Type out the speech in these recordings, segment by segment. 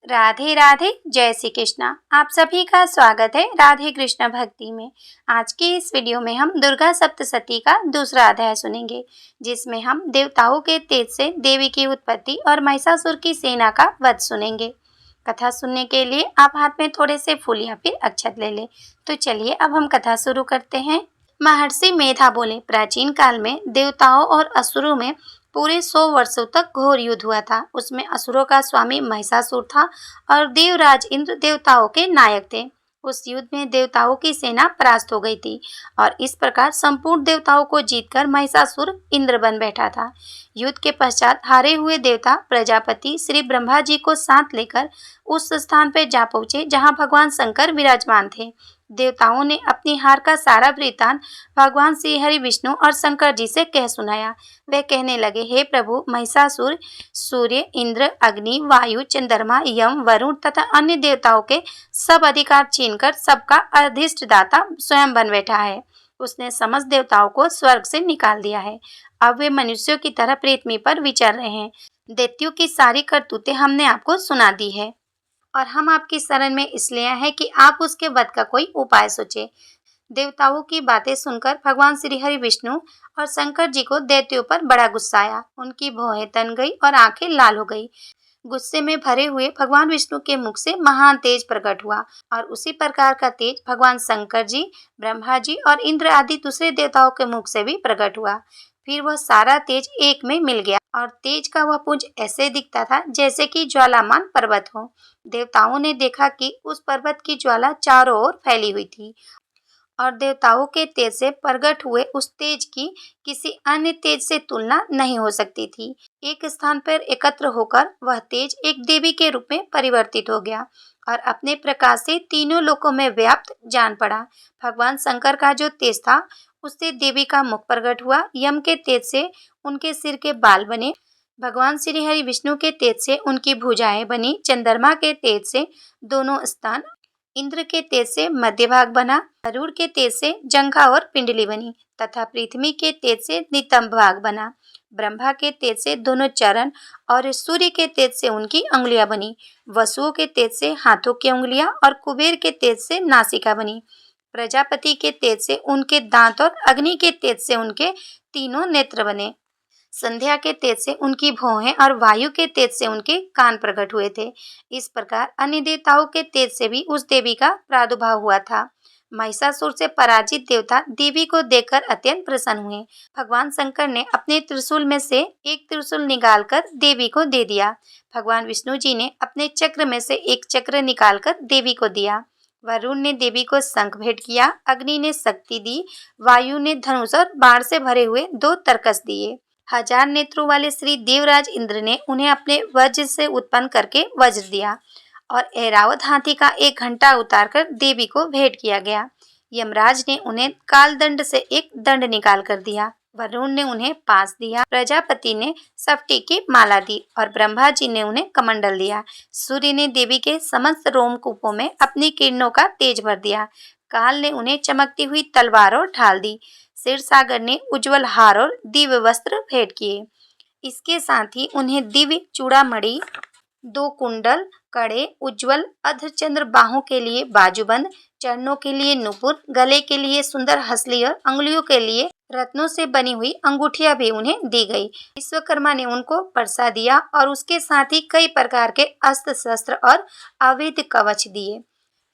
राधे राधे, जय श्री कृष्णा। आप सभी का स्वागत है राधे कृष्ण भक्ति में। आज की इस वीडियो में हम दुर्गा सप्तशती का दूसरा अध्याय सुनेंगे, जिसमें हम देवताओं के तेज से देवी की उत्पत्ति और महिषासुर की सेना का वध सुनेंगे। कथा सुनने के लिए आप हाथ में थोड़े से फूल या फिर अक्षत ले लें। तो चलिए अब हम कथा शुरू करते हैं। महर्षि मेधा बोले, प्राचीन काल में देवताओं और असुरों में पूरे 100 वर्षों तक घोर युद्ध हुआ था। उसमें असुरों का स्वामी महिषासुर था और देवराज इंद्र देवताओं के नायक थे। उस युद्ध में देवताओं की सेना परास्त हो गई थी और इस प्रकार संपूर्ण देवताओं को जीतकर महिषासुर इंद्र बन बैठा था। युद्ध के पश्चात हारे हुए देवता प्रजापति श्री ब्रह्मा जी को साथ लेकर उस स्थान पर जा पहुंचे जहां भगवान शंकर विराजमान थे। देवताओं ने अपनी हार का सारा वृत्तांत भगवान श्री हरि विष्णु और शंकर जी से कह सुनाया। वे कहने लगे, हे प्रभु, महिषासुर सूर्य, इंद्र, अग्नि, वायु, चंद्रमा, यम, वरुण तथा अन्य देवताओं के सब अधिकार छीनकर सबका अधिष्ठदाता स्वयं बन बैठा है। उसने समस्त देवताओं को स्वर्ग से निकाल दिया है। अब वे मनुष्यों की तरह पृथ्वी पर विचर रहे हैं। दैत्यों की सारी करतूतें हमने आपको सुना दी है और हम आपकी शरण में इसलिए हैं कि आप उसके वध का कोई उपाय सोचे। देवताओं की बातें सुनकर भगवान श्री हरि विष्णु और शंकर जी को दैत्यों पर बड़ा गुस्सा आया। उनकी भौहें तन गई और आंखें लाल हो गई। गुस्से में भरे हुए भगवान विष्णु के मुख से महान तेज प्रकट हुआ और उसी प्रकार का तेज भगवान शंकर जी, ब्रह्मा जी और इंद्र आदि दूसरे देवताओं के मुख से भी प्रकट हुआ। फिर वह सारा तेज एक में मिल गया और तेज का वह पुंज ऐसे दिखता था जैसे कि ज्वालामान पर्वत हो। देवताओं ने देखा कि उस पर्वत की ज्वाला चारों ओर फैली हुई थी और देवताओं के तेज से प्रकट हुए उस तेज की किसी अन्य तेज से तुलना नहीं हो सकती थी। एक स्थान पर एकत्र होकर वह तेज एक देवी के रूप में परिवर्तित हो गया और अपने प्रकाश से तीनों लोकों में व्याप्त जान पड़ा। भगवान शंकर का जो तेज था उससे देवी का मुख प्रकट हुआ। यम के तेज से उनके सिर के बाल बने। भगवान श्री हरि विष्णु के तेज से उनकी भुजाएं बनी। चंद्रमा के तेज से दोनों स्थान, इंद्र के तेज से मध्य भाग बना, वरुण के तेज से जंघा और पिंडली बनी तथा पृथ्वी के तेज से नितंब भाग बना। ब्रह्मा के तेज से दोनों चरण और सूर्य के तेज से उनकी अंगुलियां बनी। वसुओं के तेज से हाथों की उंगलियां और कुबेर के तेज से नासिका बनी। प्रजापति के तेज से उनके दांत और अग्नि के तेज से उनके तीनों नेत्र बने। संध्या के तेज से उनकी भौहें और वायु के तेज से उनके कान प्रकट हुए थे। इस प्रकार अन्य देवताओं के तेज से भी उस देवी का प्रादुर्भाव हुआ था। महिषासुर से पराजित देवता देवी को देखकर अत्यंत प्रसन्न हुए। भगवान शंकर ने अपने त्रिशूल में से एक त्रिशूल निकालकर देवी को दे दिया। भगवान विष्णु जी ने अपने चक्र में से एक चक्र निकालकर देवी को दिया। वरुण ने देवी को शंख भेंट किया। अग्नि ने शक्ति दी। वायु ने धनुष और बाण से भरे हुए 2 तरकस दिए। 1000 नेत्रों वाले श्री देवराज इंद्र ने उन्हें अपने वज्र से उत्पन्न करके वज्र दिया और ऐरावत हाथी का एक घंटा उतारकर देवी को भेंट किया गया। यमराज ने उन्हें कालदंड से एक दंड निकाल कर दिया। वरुण ने उन्हें पास दिया। प्रजापति ने सफ्टी की माला दी और ब्रह्मा जी ने उन्हें कमंडल दिया। सूर्य ने देवी के समस्त रोमकूपों में अपनी किरणों का तेज भर दिया। काल ने उन्हें चमकती हुई तलवार और ढाल दी। क्षीर सागर ने उज्जवल हार और दिव्य वस्त्र भेंट किए। इसके साथ ही उन्हें दिव्य चूड़ामणि, 2 कुंडल, कड़े, उज्जवल अर्धचंद्र, बाहों के लिए बाजूबंद, चरणों के लिए नुपुर, गले के लिए सुंदर हंसली और अंगुलियों के लिए रत्नों से बनी हुई अंगूठियां भी उन्हें दी गई। विश्वकर्मा ने उनको परसा दिया और उसके साथ ही कई प्रकार के अस्त्र शस्त्र और अवैध कवच दिए।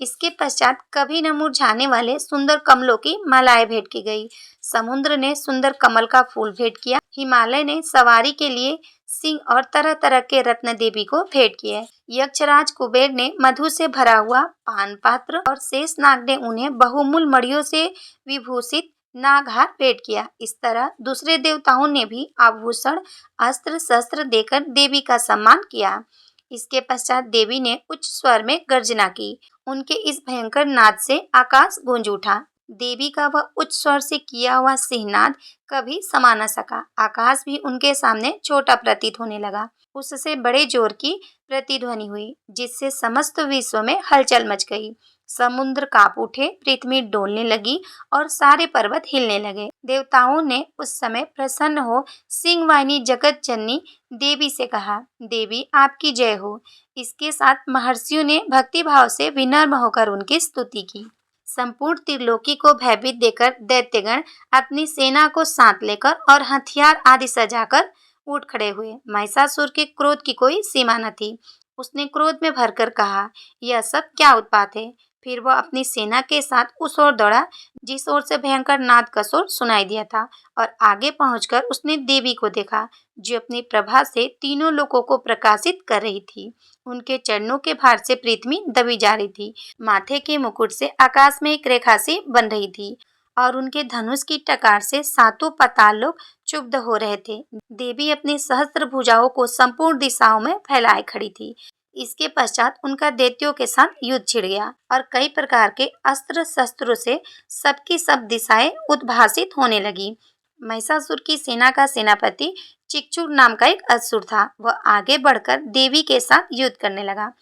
इसके पश्चात कभी न मुरझाने वाले सुंदर कमलों की मालाएं भेंट की गई। समुद्र ने सुंदर कमल का फूल भेंट किया। हिमालय ने सवारी के लिए सिंह और तरह तरह के रत्न देवी को भेंट किए। यक्षराज कुबेर ने मधु से भरा हुआ पान पात्र और शेष नाग ने उन्हें बहुमूल्य मणियों से विभूषित नागहार भेंट किया। इस तरह दूसरे देवताओं ने भी आभूषण, अस्त्र शस्त्र देकर देवी का सम्मान किया। इसके पश्चात देवी ने उच्च स्वर में गर्जना की। उनके इस भयंकर नाद से आकाश गूंज उठा। देवी का वह उच्च स्वर से किया हुआ सिंहनाद कभी समा न सका। आकाश भी उनके सामने छोटा प्रतीत होने लगा। उससे बड़े जोर की प्रतिध्वनि हुई, जिससे समस्त विश्व में हलचल मच गई। समुद्र कांप उठे, पृथ्वी डोलने लगी और सारे पर्वत हिलने लगे। देवताओं ने उस समय प्रसन्न हो सिंहवाहिनी जगत जननी देवी से कहा, देवी आपकी जय हो। इसके साथ महर्षियों ने भक्ति भाव से विनम्र होकर उनकी स्तुति की। संपूर्ण त्रिलोकी को भयभीत देकर दैत्यगण अपनी सेना को साथ लेकर और हथियार आदि सजाकर उठ खड़े हुए। महिषासुर के क्रोध की कोई सीमा न थी। उसने क्रोध में भरकर कहा, यह सब क्या उत्पात है। फिर वह अपनी सेना के साथ उस ओर दौड़ा जिस ओर से भयंकर नाद का शोर सुनाई दिया था, और आगे पहुंचकर उसने देवी को देखा, जो अपनी प्रभा से तीनों लोगों को प्रकाशित कर रही थी। उनके चरणों के भार से पृथ्वी दबी जा रही थी। माथे के मुकुट से आकाश में एक रेखा सी बन रही थी, और उनके धनुष की टकार से सातों पाताल लोक क्षुब्ध हो रहे थे। देवी अपनी सहस्त्र भुजाओं को संपूर्ण दिशाओं में फैलाए खड़ी थी। इसके पश्चात उनका दैत्यों के साथ युद्ध छिड़ गया और कई प्रकार के अस्त्र शस्त्रों से सबकी सब दिशाएं उद्भासित होने लगी। महिषासुर की सेना का सेनापति चिकचुर नाम का एक असुर था। वह आगे बढ़कर देवी के साथ युद्ध करने लगा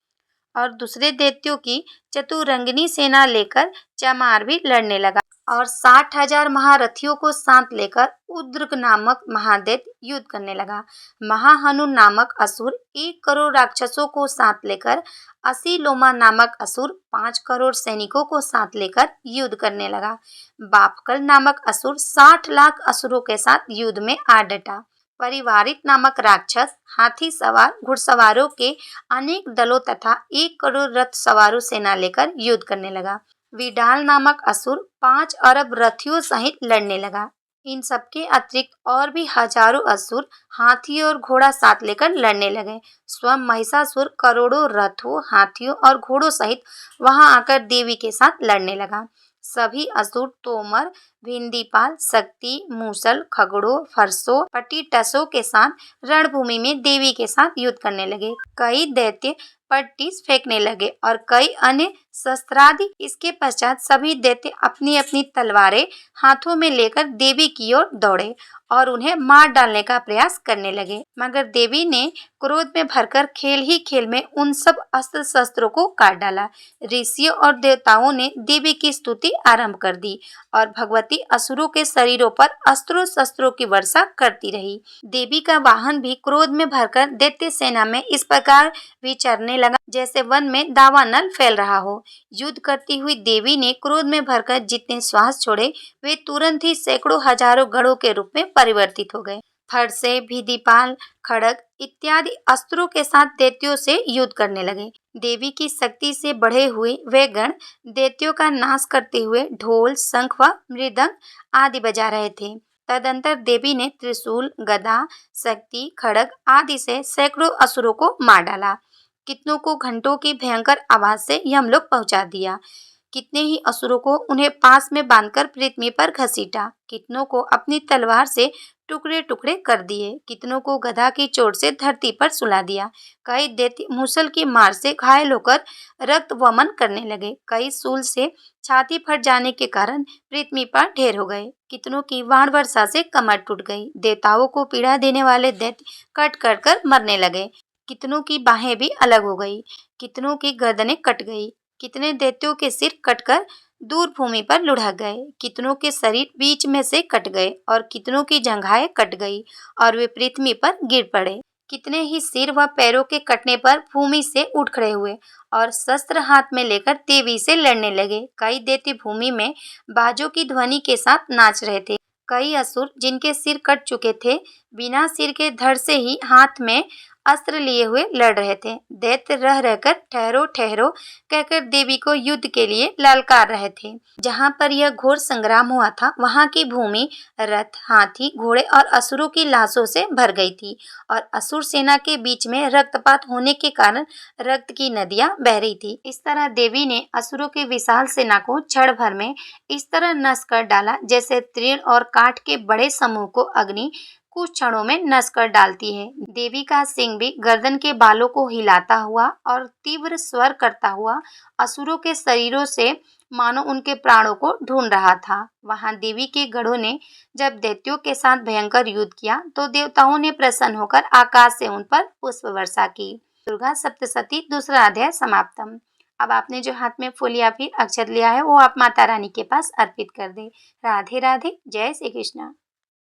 और दूसरे दैत्यों की चतुरंगिनी सेना लेकर चमार भी लड़ने लगा और 60,000 महारथियों को साथ लेकर उद्रक नामक महादैत्य युद्ध करने लगा। महाहनु नामक असुर 1 करोड़ राक्षसों को साथ लेकर, असीलोमा नामक असुर 5 करोड़ सैनिकों को साथ लेकर युद्ध करने लगा। बापकल नामक असुर 60 लाख असुरों के साथ युद्ध में आ डटा। परिवारित नामक राक्षस हाथी सवार घुड़सवारों के अनेक दलों तथा 1 करोड़ रथ सवारों सेना लेकर युद्ध करने लगा। विडाल नामक असुर 5 अरब रथियों सहित लड़ने लगा। इन सबके अतिरिक्त और भी हजारों असुर हाथी और घोड़ा साथ लेकर लड़ने लगे। स्वयं महिषासुर करोड़ों रथों, हाथियों और घोड़ों सहित वहां आकर देवी के साथ लड़ने लगा। सभी असुर तोमर, भिंदीपाल, शक्ति, मूसल, खगड़ों, फरसों, पटीटसों के साथ रणभूमि में देवी के साथ युद्ध करने लगे। कई दैत्य पट्टिस फेंकने लगे और कई अन्य शस्त्रादि। इसके पश्चात सभी दैत्य अपनी अपनी तलवारें हाथों में लेकर देवी की ओर दौड़े और उन्हें मार डालने का प्रयास करने लगे। मगर देवी ने क्रोध में भरकर खेल ही खेल में उन सब अस्त्र शस्त्रों को काट डाला। ऋषियों और देवताओं ने देवी की स्तुति आरंभ कर दी और भगवती असुरों के शरीरों पर अस्त्रों शस्त्रों की वर्षा करती रही। देवी का वाहन भी क्रोध में भरकर दैत्य सेना में इस प्रकार विचरने लगा जैसे वन में दावानल फैल रहा हो। युद्ध करती हुई देवी ने क्रोध में भरकर जितने श्वास छोड़े, वे तुरंत ही सैकड़ों हजारों गढ़ों के रूप में परिवर्तित हो गए। फरसे, भिदिपाल, खड़ग इत्यादि अस्त्रों के साथ दैत्यों से युद्ध करने लगे। देवी की शक्ति से बढ़े हुए वे गण दैत्यों का नाश करते हुए ढोल, शंख व मृदंग आदि बजा रहे थे। तदंतर देवी ने त्रिशूल, गदा, शक्ति, खड़ग आदि से सैकड़ों असुरों को मार डाला। कितनों को घंटों की भयंकर आवाज से यमलोक पहुंचा दिया। कितने ही असुरों को उन्हें पास में बांधकर पृथ्वी पर घसीटा। कितनों को अपनी तलवार से टुकड़े टुकड़े कर दिए। कितनों को गधा की चोट से धरती पर सुला दिया। कई दैत्य मूसल की मार से घायल होकर रक्त वमन करने लगे। कई शूल से छाती फट जाने के कारण पृथ्वी पर ढेर हो गए। कितनों की बाण वर्षा से कमर टूट गई। देवताओं को पीड़ा देने वाले दैत्य कट कट कर मरने लगे। कितनों की बाहें भी अलग हो गई। कितनों की गर्दनें कट गई। कितने दैत्यों के सिर कटकर दूर भूमि पर लुढ़क गए। कितनों के शरीर बीच में से कट गए और कितनों की जंघाएं कट गई और वे पृथ्वी पर गिर पड़े। कितने ही सिर व पैरों के कटने पर भूमि से उठ खड़े हुए और शस्त्र हाथ में लेकर देवी से लड़ने लगे। कई दैत्य भूमि में बाजों की ध्वनि के साथ नाच रहे थे। कई असुर जिनके सिर कट चुके थे, बिना सिर के धड़ से ही हाथ में अस्त्र लिए हुए लड़ रहे थे। दैत्य रह रहकर ठहरो ठहरो कहकर देवी को युद्ध के लिए ललकार रहे थे। जहाँ पर यह घोर संग्राम हुआ था, वहाँ की भूमि रथ, हाथी, घोड़े और असुरों की लाशों से भर गई थी और असुर सेना के बीच में रक्तपात होने के कारण रक्त की नदियां बह रही थी। इस तरह देवी ने असुरों की विशाल सेना को क्षण भर में इस तरह नष्ट कर डाला जैसे तृण और काठ के बड़े समूह को अग्नि कुछ क्षणों में नष्ट कर डालती है। देवी का सिंह भी गर्दन के बालों को हिलाता हुआ और तीव्र स्वर करता हुआ असुरों के शरीरों से मानो उनके प्राणों को ढूंढ रहा था। वहां देवी के गढ़ों ने जब दैत्यों के साथ भयंकर युद्ध किया तो देवताओं ने प्रसन्न होकर आकाश से उन पर पुष्प वर्षा की। दुर्गा सप्तशती दूसरा अध्याय समाप्तम। अब आपने जो हाथ में फूल या फिर अक्षत लिया है वो आप माता रानी के पास अर्पित कर दे। राधे राधे। जय श्री कृष्ण।